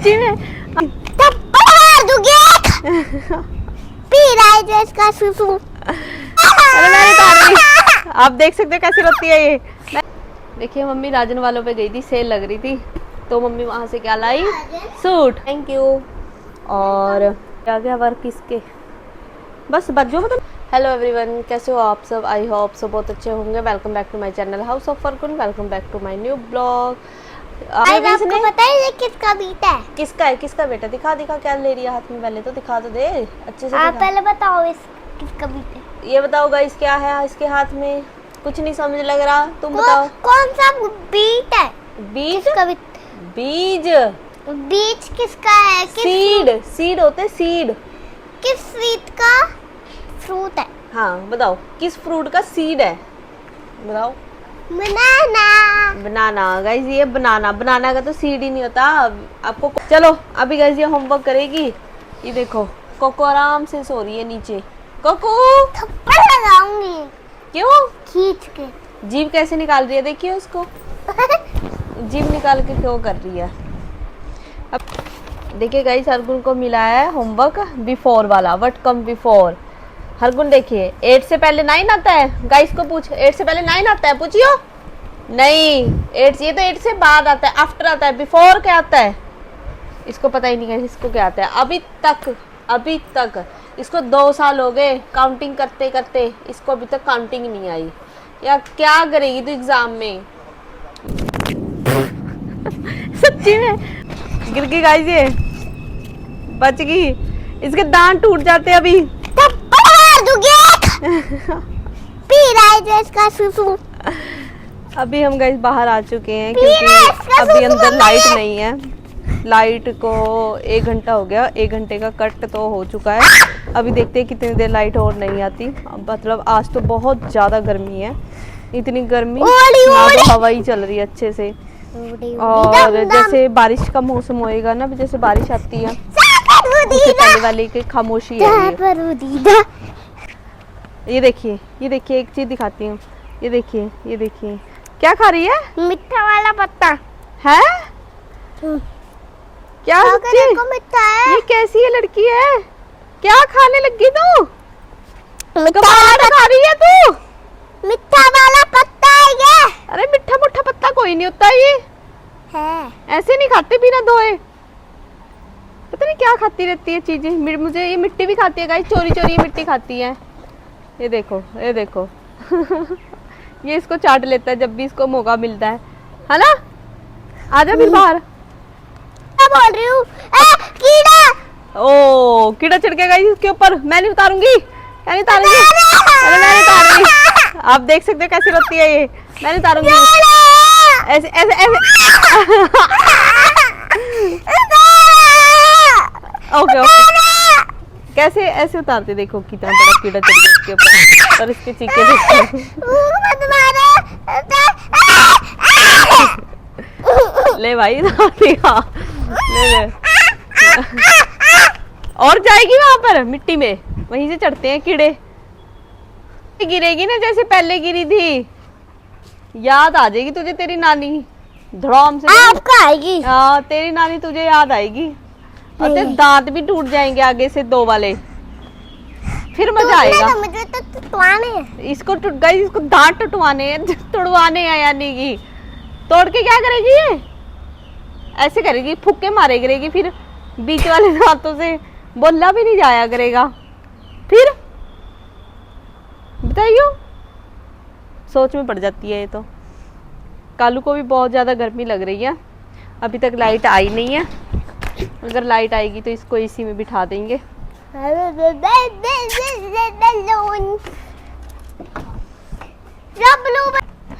सच्ची में पी रहा है जो इसका सुसु। अरे मैं बता रही, आप देख सकते हो कैसी लगती है ये। देखिए मम्मी राजन वालों पे गई थी, सेल लग रही थी तो मम्मी वहाँ से क्या लाई, सूट। Thank you. और क्या क्या वर्क इसके, बस बच्चों मतलब। हेलो एवरीवन, कैसे हो आप सब? आई होप सब बहुत अच्छे होंगे। Welcome back to my channel house of फरकुन। Welcome back to my new blog. आपको पता है ये किसका बेटा है? किसका है? किसका बेटा? दिखा दिखा, क्या ले रही है हाथ में? पहले तो दिखा तो दे अच्छे से। आप पहले बताओ इस किसका बेटा है? ये बताओ गाइस, क्या है इसके हाथ में? कुछ नहीं समझ लग रहा, तुम बताओ। कौन सा बीज है? बीज? किसका बीज? बीज किसका है? सीड, सीड होते हैं, सीड। किस फ्रूट का फ्रूट है? हाँ बताओ, किस फ्रूट का सीड है बताओ। बनाना। बनाना गाइस, ये बनाना, बनाना का तो सीड ही नहीं होता आपको। चलो अभी गाइस ये होमवर्क करेगी। ये देखो कोको आराम से सो रही है नीचे। कोको थप्पड़ लगाऊंगी। क्यों? खींच के। जीभ कैसे निकाल रही है, देखिए उसको। जीभ निकाल के क्यों कर रही है। अब देखिए गाइस, हरगुन को मिला है होमवर्क बिफोर वाला, व्हाट कम बिफोर। हरगुन देखिए, 8 से पहले 9 आता है। गाइस को पूछ, 8 से पहले 9 आता है? पूछियो। नहीं, 8 ये तो 8 से बाद आता है, आफ्टर आता है। बिफोर क्या आता है इसको पता ही नहीं गाइस, इसको क्या आता है अभी तक इसको 2 साल हो गए काउंटिंग करते करते, इसको अभी तक काउंटिंग नहीं आई। या क्या करेगी तू एग्जाम में? सच्ची में गिर गई गाइस, ये बच गई। इसके दांत टूट जाते अभी। पी रहा है जो इसका सुसु। अभी हम गाइस बाहर आ चुके हैं क्योंकि अभी अंदर लाइट नहीं है। लाइट को 1 घंटा हो गया, 1 घंटे का कट तो हो चुका है। अभी देखते हैं कितनी देर लाइट और नहीं आती। मतलब आज तो बहुत ज़्यादा गर्मी है, इतनी गर्मी ना तो हवा ही चल रही है अच्छे से। और जैसे बारिश का मौसम होएगा ना, जैसे बारिश आती है उससे पहले वाली की खामोशी है। ये देखिए एक चीज दिखाती हूँ। ये देखिए क्या खा रही है? मीठा वाला पत्ता है। क्या मीठा है? ये कैसी है लड़की है, क्या खाने लगी तू? खा रही है तू? मीठा वाला पत्ता है ये। अरे मीठा मुठा पत्ता कोई नहीं होता ये है। ऐसे नहीं खाते बिना धोए। पता नहीं क्या खाती रहती है चीजें। मुझे ये मिट्टी भी खाती है गाइस, चोरी चोरी मिट्टी खाती है। ये देखो ये इसको चाट लेता है जब भी इसको मौका मिलता है ना। आजा फिर बाहर। क्या बोल रही हूँ? कीड़ा। ओ कीड़ा चढ़ गया गाइस इसके ऊपर। मैं नहीं उतारूंगी, क्या नहीं उतारूंगी? अरे मैं नहीं उतार रही, आप देख सकते हो कैसी लगती है ये। मैं नहीं उतारूंगी। ऐसे ऐसे ऐसे। ओके कैसे ऐसे उतारते, देखो कितना बड़ा कीड़ा चढ़ गया इसके ऊपर और इसके चीखे देखो। ले भाई ले। और जाएगी वहां पर मिट्टी में, वहीं से चढ़ते हैं कीड़े। गिरेगी ना जैसे पहले गिरी थी, याद आ जाएगी तुझे तेरी नानी। धड़ाम से आपको आएगी। हाँ तेरी नानी तुझे याद आएगी। और तेरे दांत भी टूट जाएंगे आगे से 2 वाले, फिर मजा आएगा। मुझे तो टुटवाने हैं। इसको इसको दांत टुटवाने हैं, तुड़वाने हैं यानी कि। तोड़ के क्या करेगी ये? ऐसे करेगी, फुक्के मारे करेगी, फिर बीच वाले दांतों से बोला भी नहीं जाया करेगा। फिर बताइयो, सोच में पड़ जाती है ये तो। कालू को भी बहुत ज्यादा गर्मी लग रही है, अभी तक लाइट आई नहीं है। अगर लाइट आएगी तो इसको इसी में बिठा देंगे।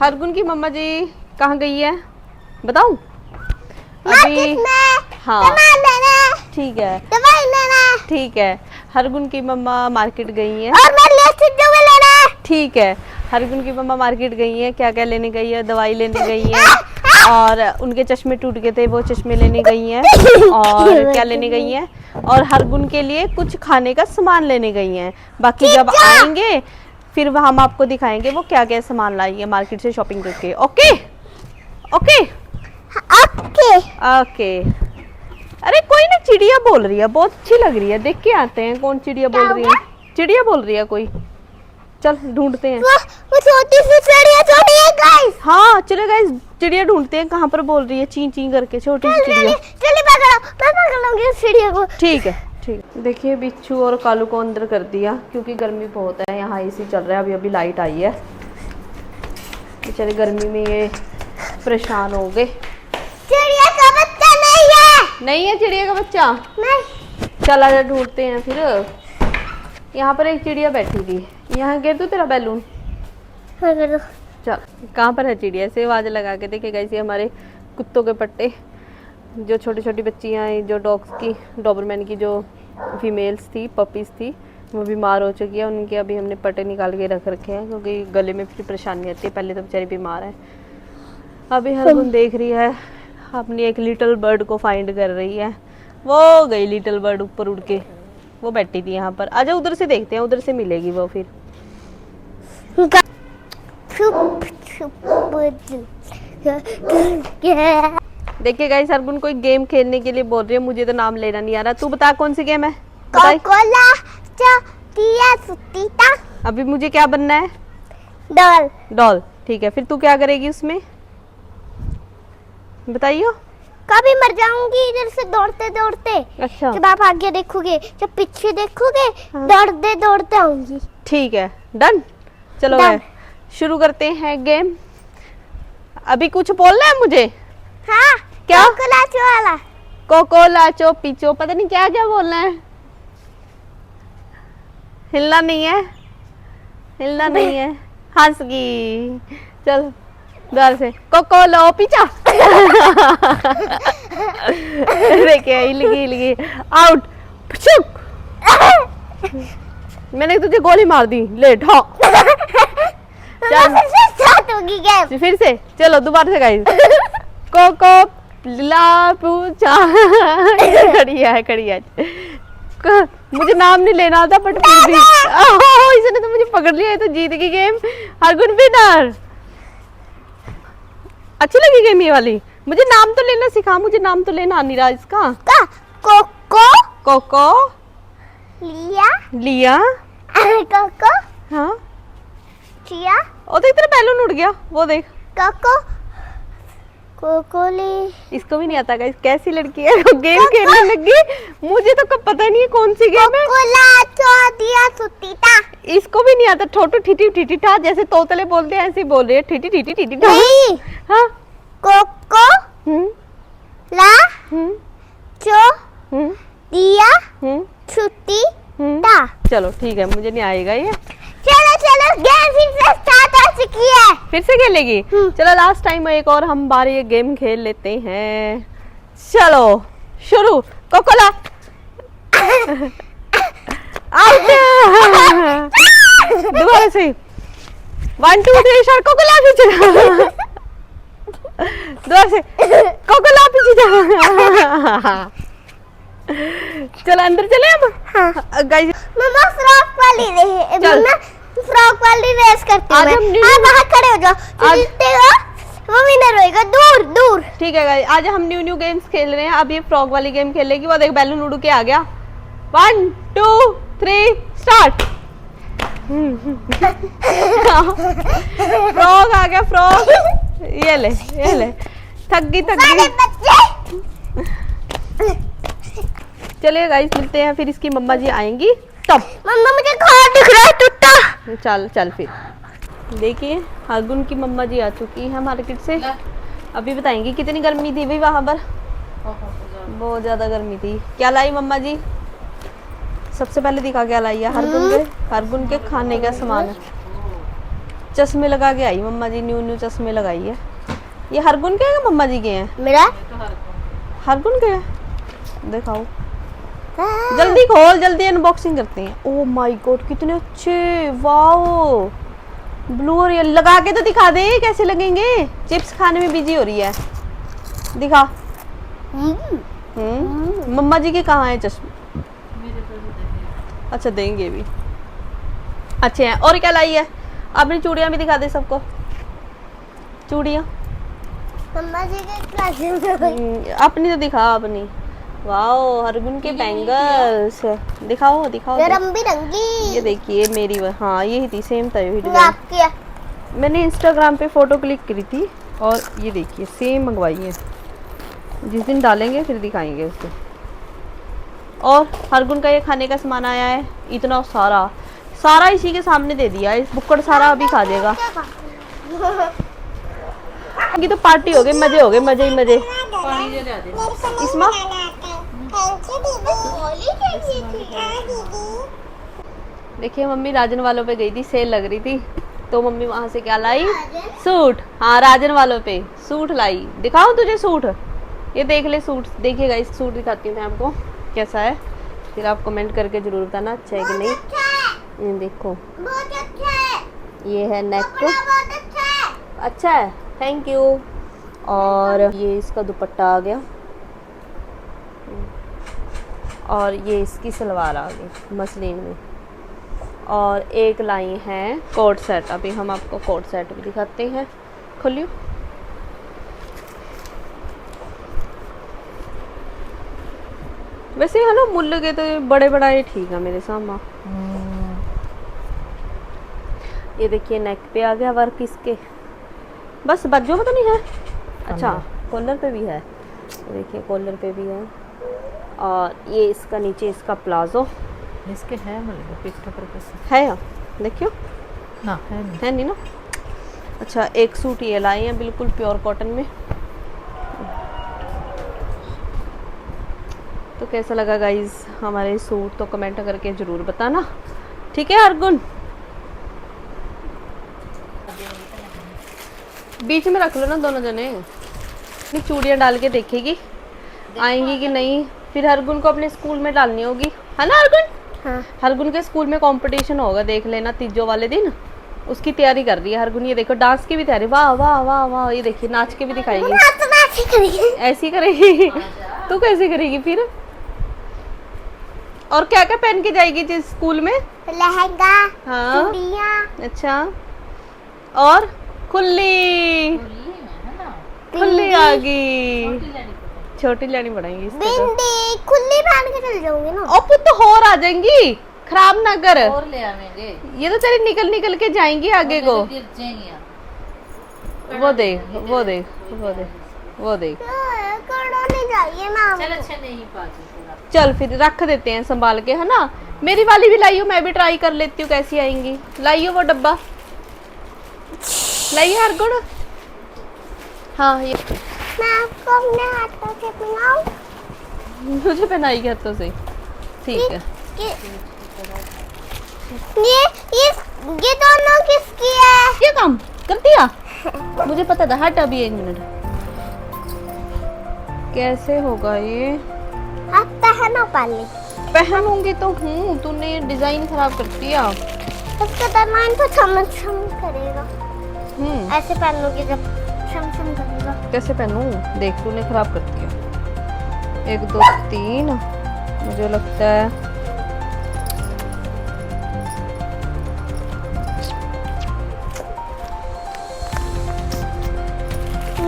हरगुन की मम्मा जी कहाँ गई है बताऊं? अभी हाँ ठीक है, ठीक है। हरगुन की मम्मा मार्केट गई है। ठीक है, हरगुन की मम्मा मार्केट गई है। क्या क्या लेने गई है? दवाई लेने गई है, और उनके चश्मे टूट गए थे, वो चश्मे लेने गई हैं। और क्या लेने गई हैं? और हरगुन के लिए कुछ खाने का सामान लेने गई हैं। बाकी जब आएंगे फिर वह हम आपको दिखाएंगे वो क्या क्या सामान लाई है मार्केट से शॉपिंग करके। Okay okay okay okay. अरे कोई ना चिड़िया बोल रही है, बहुत अच्छी लग रही है, देख के आते हैं कौन चिड़िया बोल रही है। चिड़िया बोल रही है कोई, चल ढूंढते हैं। वो छोटी सी चिड़िया छोटी है गाइस। हाँ चलो गाइस, चिड़िया ढूंढते हैं कहाँ पर बोल रही है, ची ची करके छोटी सी चिड़िया। चलिए पकड़ो, मैं पकड़ लूंगी उस चिड़िया को। ठीक है ठीक है। देखिए बिच्छू और कालू को अंदर कर दिया क्योंकि गर्मी बहुत है, यहाँ एसी चल रहा है, अभी अभी लाइट आई है। बेचारे गर्मी में ये परेशान हो गए। चिड़िया का बच्चा नहीं है चिड़िया का बच्चा नहीं। चल आजा ढूंढते हैं फिर। यहाँ पर एक चिड़िया बैठी थी, यहाँ गिर दूं तेरा बैलून। पकड़ो। चल कहाँ पर है चिड़िया, से आवाज लगा के देखे। कैसे हमारे कुत्तों के पट्टे, जो छोटी छोटी बच्चियाँ हैं, जो डॉग्स की, डॉबरमैन की जो फीमेल्स थी, पपीज थी, वो बीमार हो चुकी है। उनके अभी हमने पट्टे निकाल के रख रखे हैं क्योंकि गले में फिर परेशानी आती है। पहले तो बेचारी बीमार है। अभी हरगुन देख रही है अपनी एक लिटिल बर्ड को फाइंड कर रही है। वो गई लिटिल बर्ड ऊपर उड़ के, वो बैठी थी यहाँ पर। आजा उधर से देखते हैं, उधर से मिलेगी वो फिर। छुप छुप देखिए गाइस, हरगुन कोई गेम खेलने के लिए बोल रही है, मुझे तो नाम लेना नहीं आ रहा। तू बता कौन सी गेम है, बताई। कोकोला चोटिया सुतीता। अभी मुझे क्या बनना है, डॉल। डॉल। ठीक है, फिर तू क्या करेगी उसमें बताइयो। कभी मर जाऊंगी इधर से दौड़ते दौड़ते। अच्छा जब आप आगे देखोगे, जब पीछे देखोगे, हाँ। दौड़ते दौड़ते आऊंगी। ठीक है, डन। चलो Done। शुरू करते हैं गेम। अभी कुछ बोलना है मुझे। हाँ क्या? कोकोला वाला। कोकोला चो पीचो, पता नहीं क्या क्या बोलना है। हिलना नहीं है, हिलना नहीं है। हंस गई। चल द्वार से कोकोलो पीछा। देखिए हिल गई आउट। मैंने तुझे गोली मार दी, लेट। हाँ चल फिर से, चलो दोबारा से गाइस। कोको ला पूछा। खड़ी है। मुझे नाम नहीं लेना आता बट फिर भी इसने तो मुझे पकड़ लिया है, तो जीत गई गेम। हरगुन विनर। अच्छी लगी गेम ये वाली। मुझे नाम तो लेना सिखा, मुझे नाम तो लेना नहीं रहा इसका। कोको कोको लिया कोको हाँ। चिया। ओ देख तेरा बैलून उड़ गया, वो देख। कोको कोकोली। इसको भी नहीं आता गाइस, कैसी लड़की है, गेम खेलने लगी। मुझे तो कब पता नहीं है कौन सी गेम है। कोकोला चोटिया सुतीता। इसको भी नहीं आता। ठोटो ठीटी ठीटी ठा, जैसे तोतले बोलते हैं ऐसे ही बोल रही है। ठीटी ठीटी ठीटी ठा। नहीं। हाँ कोको ला चो हम्म दिया हम्म छुट्टी हम्म। ता। चलो ठीक है, मुझे नहीं आएगा ये। चलो गेम फिर से स्टार्ट हो चुकी है। फिर से खेलेगी। चलो लास्ट टाइम एक और हम बार ये गेम खेल लेते हैं। चलो शुरू। Coca Cola out. दोबारा से 1 2 3 स्टार्ट। कोकोला पीछे। दोबारा से कोकोला पीछे जा। चलो अंदर चले हम। हाँ। गाइस मम्मा फ्रॉक वाली रही। चल। मम्मा फ्रॉक वाली रेस करती हूँ आज मैं। हम न्यू- आप बाहर खड़े हो जाओ, जीतते हो वो विनर होएगा। दूर दूर। ठीक है गाइस, आज हम न्यू गेम्स खेल रहे हैं। अब ये फ्रॉग वाली गेम खेलेगी। वो देख बैलून उड़ के आ गया। 1 2 3 स्टार्ट। फ्रॉग आ गया, फ्रॉग। ये ले थक गई सारे बच्चे। चलिए गाइस मिलते हैं फिर, इसकी मम्मा जी आएंगी तब। मम्मा मुझे घर दिख रहा है टूटा। चल फिर देखिए, हरगुन की मम्मा जी आ चुकी है मार्केट से। अभी बताएंगी कितनी गर्मी थी भाई वहाँ पर। बहुत ज्यादा गर्मी थी। क्या लाई मम्मा जी, सबसे पहले दिखा क्या लाई है। हरगुन के खाने का सामान है। चश्मे लगा के आई मम्मा जी, न्यू चश्मे लगाई है। ये हरगुन के हैं या मम्मा जी के हैं? मेरा हरगुन के हैं। दिखाओ जल्दी खोल, जल्दी अनबॉक्सिंग करते हैं। ओह माय गॉड कितने अच्छे, वाओ। ब्लू और येलो लगा के तो दिखा दे कैसे लगेंगे। चिप्स खाने में बिजी हो रही है, दिखा। मम्मा जी के कहाँ है चश्मे? अच्छा देंगे भी, अच्छे हैं। और क्या लाई है? अपनी चूड़ियां भी दिखा दे सबको। चूड़ियां मम्मा जी के क्लास में। अपनी तो दिखा अपनी। वाओ हरगुन के बैंगल्स, दिखाओ दिखाओ। रंग बिरंगी। ये देखिए मेरी हाँ यही थी, सेम था यही डिजाइन। आपकी है। मैंने इंस्टाग्राम पे फोटो क्लिक करी थी और ये देखिए सेम मंगवाई है। जिस दिन डालेंगे फिर दिखाएंगे उसको। और हरगुन का ये खाने का सामान आया है, इतना सारा सारा इसी के सामने दे दिया है। इस बुक्कड़ सारा अभी खा जाएगा। ये तो पार्टी हो गई, मजे हो गए, मजे ही मजे। इसमें देखिए मम्मी राजन वालों पे गई थी, सेल लग रही थी तो मम्मी वहां से क्या लाई, सूट। हाँ राजन वालों पे सूट लाई। दिखाऊं तुझे सूट, ये देख ले सूट। देखिएगा इस सूट दिखाती हूँ मैं आपको कैसा है, फिर आप कमेंट करके जरूर बताना अच्छा है कि नहीं। ये देखो बहुत अच्छा है। ये है नेक, बहुत अच्छा है। अच्छा है, थैंक यू। और ये इसका दुपट्टा आ गया और ये इसकी सलवार आ गई मसलिन में। और एक लाई है कोट सेट, अभी हम आपको कोट सेट भी दिखाते हैं। खोलियो। वैसे है ना मुल्ल के तो बड़े बड़ा ये ठीक है मेरे सामने। ये देखिए नेक पे आ गया वर्क इसके, बस बाजू में तो नहीं है। अच्छा कॉलर पे भी है, देखिए कॉलर पे भी है। और ये इसका नीचे इसका प्लाजो इसके है मतलब पिक्चर पर है या देखियो ना है नहीं ना। अच्छा एक सूट ये लाए हैं बिल्कुल प्योर कॉटन में। तो कैसा लगा गाइज हमारे सूट, तो कमेंट करके जरूर बताना, ठीक है। हरगुन बीच में रख लो ना दोनों जने, चूड़ियाँ डाल के देखेगी आएंगी कि नहीं। फिर हरगुन को अपने स्कूल में डालनी होगी, है ना हरगुन। हाँ। हरगुन के स्कूल में कंपटीशन होगा, देख लेना तीजों वाले दिन। उसकी तैयारी कर रही है हरगुन। ये देखो डांस की भी तैयारी, वाह वाह वाह वाह। ये देखिए नाच के भी दिखाएगी। ऐसी करेगी तू कैसे करेगी फिर। और क्या क्या पहन के जाएगी जिस स्कूल में, लहंगा, हाँ चूड़ियां। अच्छा और खुली खुली आ गई, छोटी लेनी पड़ेगी इसको तो। बिंदी खुली पहन के चल जाऊंगी ना। और पुत तो और आ जाएंगी, खराब ना कर। और ले आवेंगे, ये तो तेरी निकल निकल के जाएंगी आगे को। गिर जाएंगी। वो देख वो देख वो देख वो देख। कड़ो नहीं चाहिए मैम। चल अच्छा नहीं पाजी। चल फिर रख देते हैं संभाल के, है ना। मेरी वाली भी लाइयो, मैं भी ट्राई कर लेती हूँ कैसी आएंगी। लाइयो वो डब्बा लाइए हरगुन। हाँ ये मैं आपको अपने हाथों से पहनाऊं। मुझे पहनाई हाथों से, ठीक है। ये दोनों किसकी है? ये काम कर दिया मुझे पता था। हट अभी 1 मिनट, कैसे होगा ये। आप पहनो पहले। पहनूंगी तो हूँ, तूने डिजाइन खराब कर दिया। उसका डिजाइन तो छम करेगा। ऐसे पहनोगे जब छम करेगा। कैसे पहनूं, देख तूने खराब कर दिया। 1 2 3 मुझे लगता है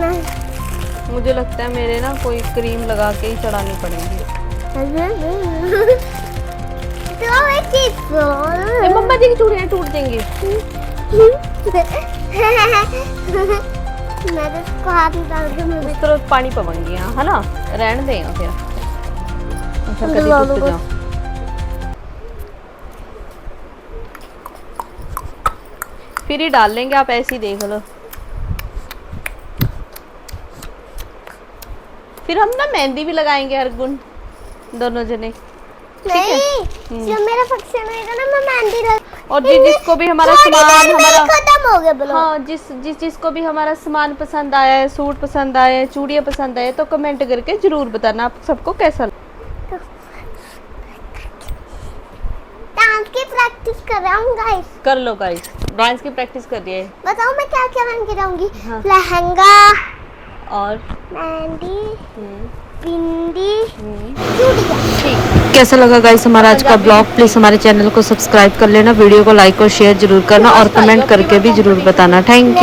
नहीं। मुझे लगता है मेरे ना कोई क्रीम लगा के ही चढ़ानी पड़ेगी। ए, मम्मा जी की चूड़ियां टूट जाएंगी। मैं तो इसको हाथ में डाल के मैं इस तरह पानी पवाएंगी यहाँ, है ना। रहने देगा फिर। अच्छा कभी टूट जाओ। फिर ही डाल लेंगे, आप ऐसे ही देख लो। फिर हम ना मेहंदी भी लगाएंगे हरगुन, दोनों जने। नहीं, जब मेरा फंक्शन होएगा ना मैं मेहंदी लगा। और जिसको भी हमारा सामान हमारा खत्म हो गया बोलो। हाँ जिसको भी हमारा सामान पसंद आया है, सूट पसंद आया है, चूड़ियाँ पसंद आए, तो कमेंट करके जरूर बताना आप सबको कैसा लगा। डांस की प्रैक्टिस कर रहा हूँ गाइस। कर लो गाइस, डांस की प्रैक्टिस कर रही है। बताओ मैं क्या क्या पहन के जाऊंगी। हाँ। लहंगा और मेहंदी बिंदी चूड़ियां। ठीक। कैसा लगा गाइस हमारा आज का ब्लॉग, प्लीज हमारे चैनल को सब्सक्राइब कर लेना, वीडियो को लाइक और शेयर जरूर करना और कमेंट करके भी जरूर बताना। Thank you.